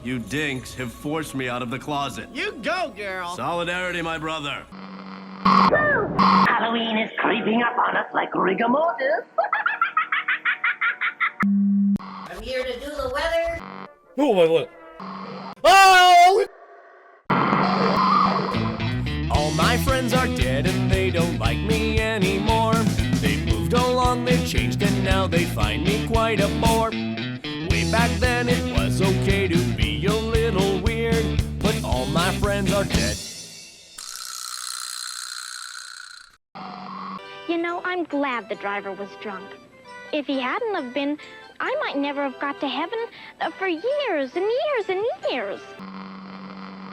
You dinks have forced me out of the closet. You go, girl. Solidarity, my brother. Halloween is creeping up on us like rigor mortis. I'm here to do the weather. Oh, my look. Oh! All my friends are dead and they don't like me anymore. They've moved along, they've changed, and now they find me quite a bore. Way back then it was okay to be a little weird, but all my friends are dead. You know, I'm glad the driver was drunk. If he hadn't have been, I might never have got to heaven for years and years and years.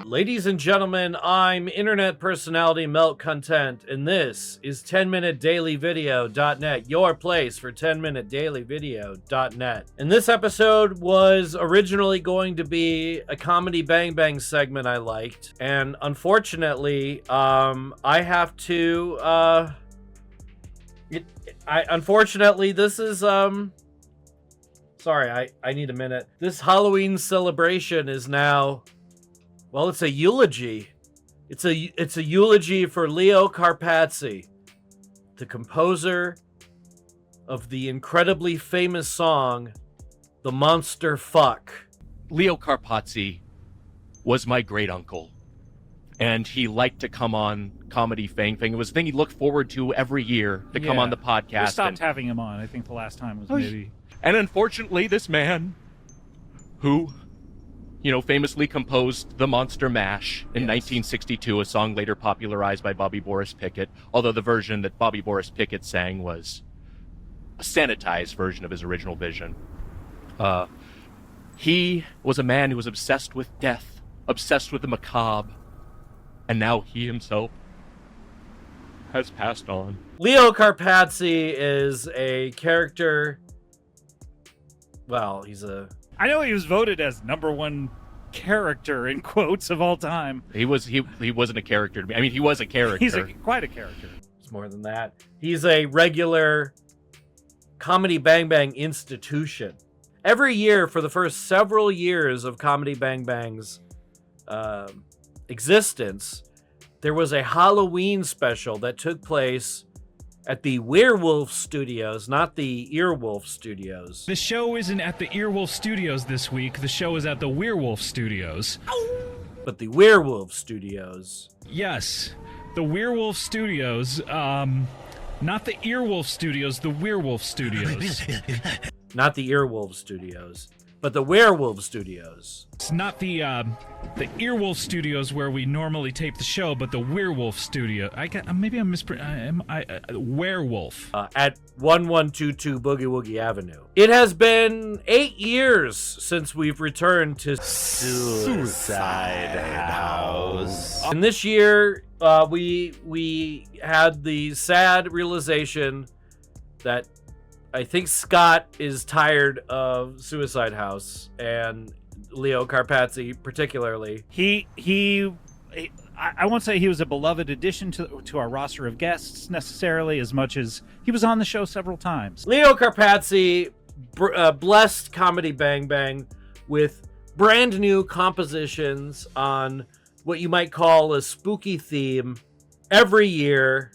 Ladies and gentlemen, I'm internet personality Melt Content, and this is 10minutedailyvideo.net, your place for 10minutedailyvideo.net. And this episode was originally going to be a comedy Bang Bang segment I liked, and unfortunately, I have to, unfortunately, this is, sorry, I need a minute. This Halloween celebration is now, well, it's a eulogy. It's a eulogy for Leo Carpazzi, the composer of the incredibly famous song, The Monster Fuck. Leo Carpazzi was my great uncle, and he liked to come on Comedy Fang. It was a thing he looked forward to every year to come on the podcast. We stopped having him on. I think the last time was maybe. And unfortunately, this man, who, famously composed The Monster Mash in 1962, a song later popularized by Bobby Boris Pickett, although the version that Bobby Boris Pickett sang was a sanitized version of his original vision. He was a man who was obsessed with death, obsessed with the macabre, and now he himself has passed on. Leo Carpazzi is a character. Well, I know he was voted as #1 character in quotes of all time. He wasn't a character to me. I mean, he was a character. He's quite a character. It's more than that. He's a regular Comedy Bang Bang institution. Every year for the first several years of Comedy Bang Bang's existence, there was a Halloween special that took place at the Werewolf Studios, not the Earwolf Studios. The show isn't at the Earwolf Studios this week. The show is at the Werewolf Studios. But the Werewolf Studios. Yes, the Werewolf Studios. Not the Earwolf Studios, the Werewolf Studios. Not the Earwolf Studios, but the Werewolf Studios. It's not the Earwolf Studios where we normally tape the show, but the Werewolf Studio. Maybe I'm Werewolf. At 1122 Boogie Woogie Avenue. It has been 8 years since we've returned to Suicide House. And this year, we had the sad realization that I think Scott is tired of Suicide House, and Leo Carpazzi particularly. I won't say he was a beloved addition to our roster of guests necessarily, as much as he was on the show several times. Leo Carpazzi blessed Comedy Bang Bang with brand new compositions on what you might call a spooky theme every year.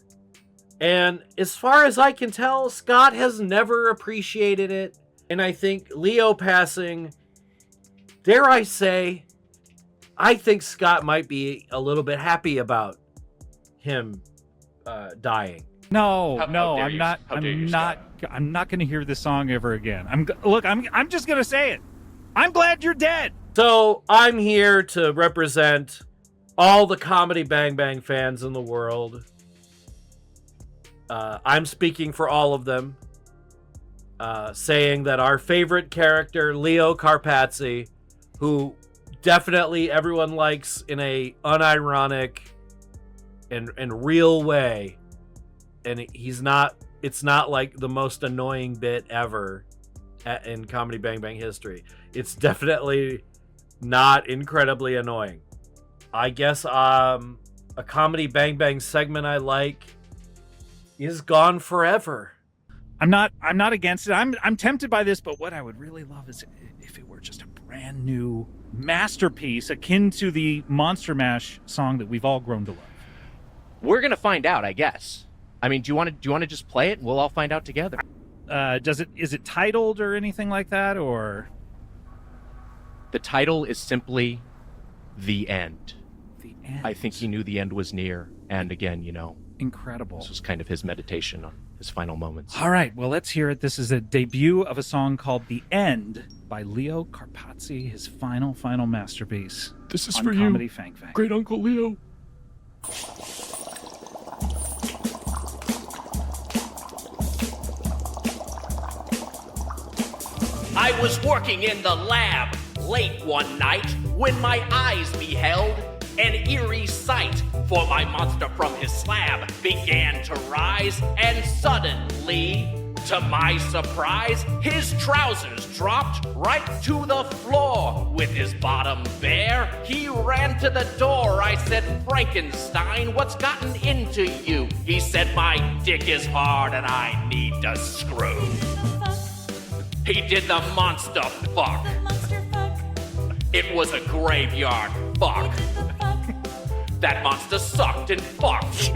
And as far as I can tell, Scott has never appreciated it. And I think Leo passing, dare I say, I think Scott might be a little bit happy about him dying. No, I'm not going to hear this song ever again. I'm just going to say it. I'm glad you're dead. So I'm here to represent all the Comedy Bang Bang fans in the world. I'm speaking for all of them, saying that our favorite character, Leo Carpazzi, who definitely everyone likes in a unironic and real way, and it's not like the most annoying bit ever in Comedy Bang Bang history. It's definitely not incredibly annoying. I guess a Comedy Bang Bang segment I like is Gone Forever. I'm not against it. I'm tempted by this, but what I would really love is if it were just a brand new masterpiece akin to the Monster Mash song that we've all grown to love. We're gonna find out, I guess. I mean, do you want to just play it and we'll all find out together? Is it titled or anything like that, or? The title is simply The End. The End. I think he knew the end was near, and again, incredible. This was kind of his meditation on his final moments. All right, well, let's hear it. This is a debut of a song called The End by Leo Carpazzi, his final masterpiece. This is on for Comedy you, Fang Fang. great Uncle Leo. I was working in the lab late one night when my eyes beheld an eerie sight, for my monster from his slab began to rise, and suddenly, to my surprise, his trousers dropped right to the floor. With his bottom bare, he ran to the door. I said, Frankenstein, what's gotten into you? He said, my dick is hard and I need a screw. He did the monster fuck. It was a graveyard fuck. That monster sucked and fucked.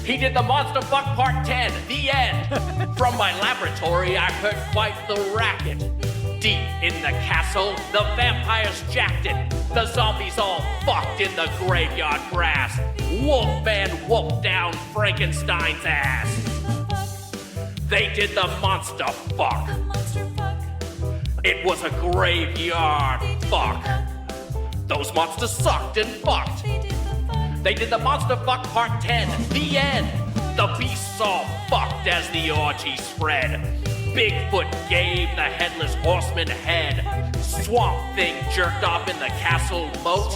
He did the monster fuck part 10, the end. From my laboratory, I heard quite the racket. Deep in the castle, the vampires jacked it. The zombies all fucked in the graveyard grass. Wolfman wolfed down Frankenstein's ass. They did the monster fuck. It was a graveyard fuck. Those monsters sucked and fucked. They did the monster fuck part 10, the end. The beasts all fucked as the orgy spread. Bigfoot gave the headless horseman head. Swamp Thing jerked off in the castle moat,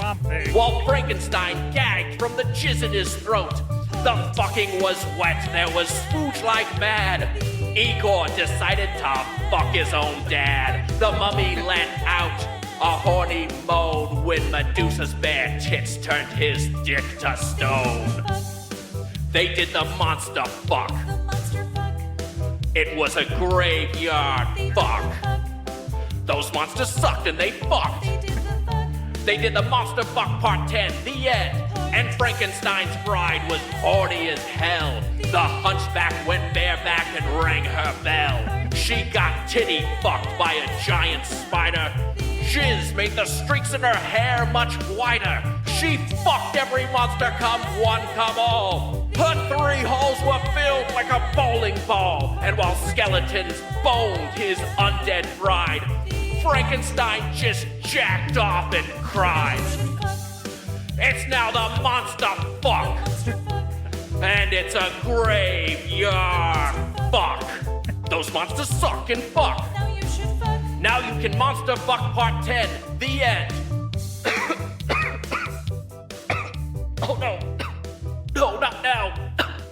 while Frankenstein gagged from the jizz in his throat. The fucking was wet, there was spooge like mad. Igor decided to fuck his own dad. The mummy let out a horny moan when Medusa's bare tits turned his dick to stone. They did the monster fuck. It was a graveyard fuck. Those monsters sucked and they fucked. They did the monster fuck part 10, the end. And Frankenstein's bride was horny as hell. The hunchback went bareback and rang her bell. She got titty fucked by a giant spider. Jizz made the streaks in her hair much whiter. She fucked every monster come one, come all. Her 3 holes were filled like a bowling ball. And while skeletons boned his undead bride, Frankenstein just jacked off and cried. It's now the monster fuck. And it's a graveyard fuck. Those monsters suck and fuck. Now you can monster fuck part 10, the end. Oh no. No, not now.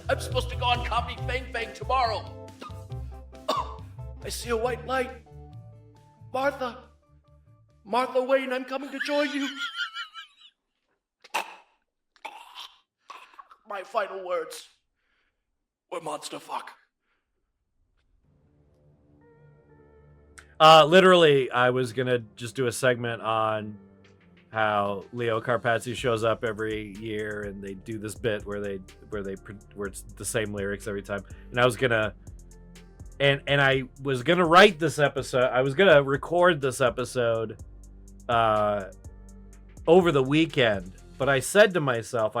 I'm supposed to go on Comedy Fang Fang tomorrow. I see a white light. Martha. Martha Wayne, I'm coming to join you. My final words were monster fuck. Literally, I was gonna just do a segment on how Leo Carpazzi shows up every year and they do this bit where it's the same lyrics every time. And I was gonna write this episode. I was gonna record this episode over the weekend, but I said to myself,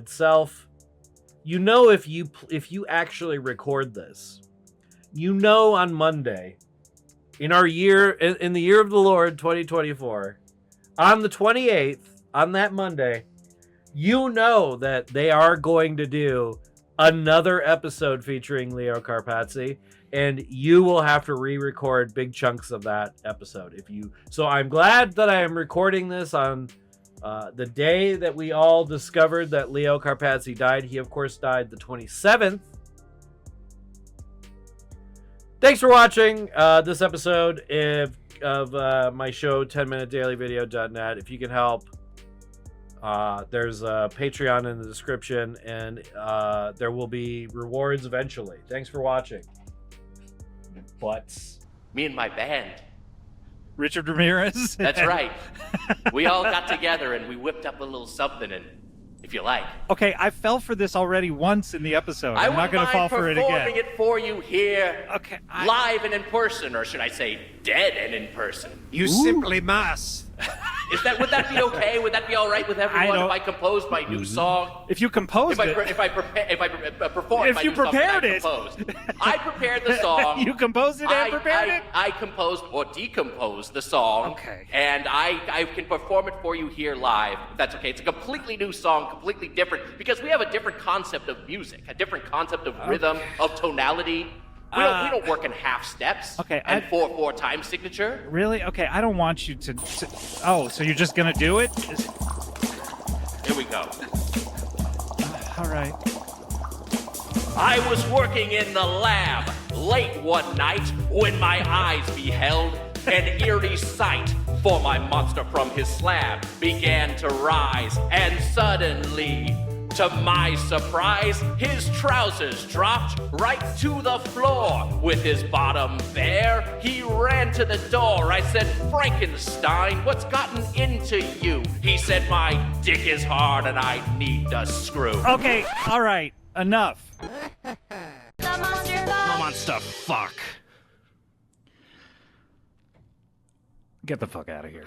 Self, if you actually record this, on Monday, in the year of the Lord 2024, on the 28th, on that Monday, that they are going to do another episode featuring Leo Carpazzi, and you will have to re-record big chunks of that episode. So I'm glad that I am recording this on the day that we all discovered that Leo Carpazzi died. He, of course, died the 27th. Thanks for watching this episode of my show, 10minutedailyvideo.net. If you can help, there's a Patreon in the description, and there will be rewards eventually. Thanks for watching. Butts. Me and my band. Richard Ramirez? That's right. We all got together and we whipped up a little something, and if you like. Okay, I fell for this already once in the episode. I'm not going to fall for it again. performing it for you here, Okay, live and in person, or should I say dead and in person. You simply must. Would that be okay? Would that be all right with everyone if I composed my new song? If you composed it. If I performed If my you new song prepared that I it. composed. I prepared the song. You composed it and prepared it? I composed or decomposed the song. Okay. And I can perform it for you here live. If that's okay. It's a completely new song, completely different, because we have a different concept of music, a different concept of rhythm, of tonality. We don't work in half steps. Okay, and 4/4 time signature. Really? Okay, I don't want you to... Oh, so you're just going to do it? Here we go. All right. I was working in the lab late one night when my eyes beheld an eerie sight. For my monster from his slab began to rise, and suddenly, to my surprise, his trousers dropped right to the floor. With his bottom bare, he ran to the door. I said, Frankenstein, what's gotten into you? He said, my dick is hard and I need a screw. Okay, all right, enough. The monster fuck. Get the fuck out of here.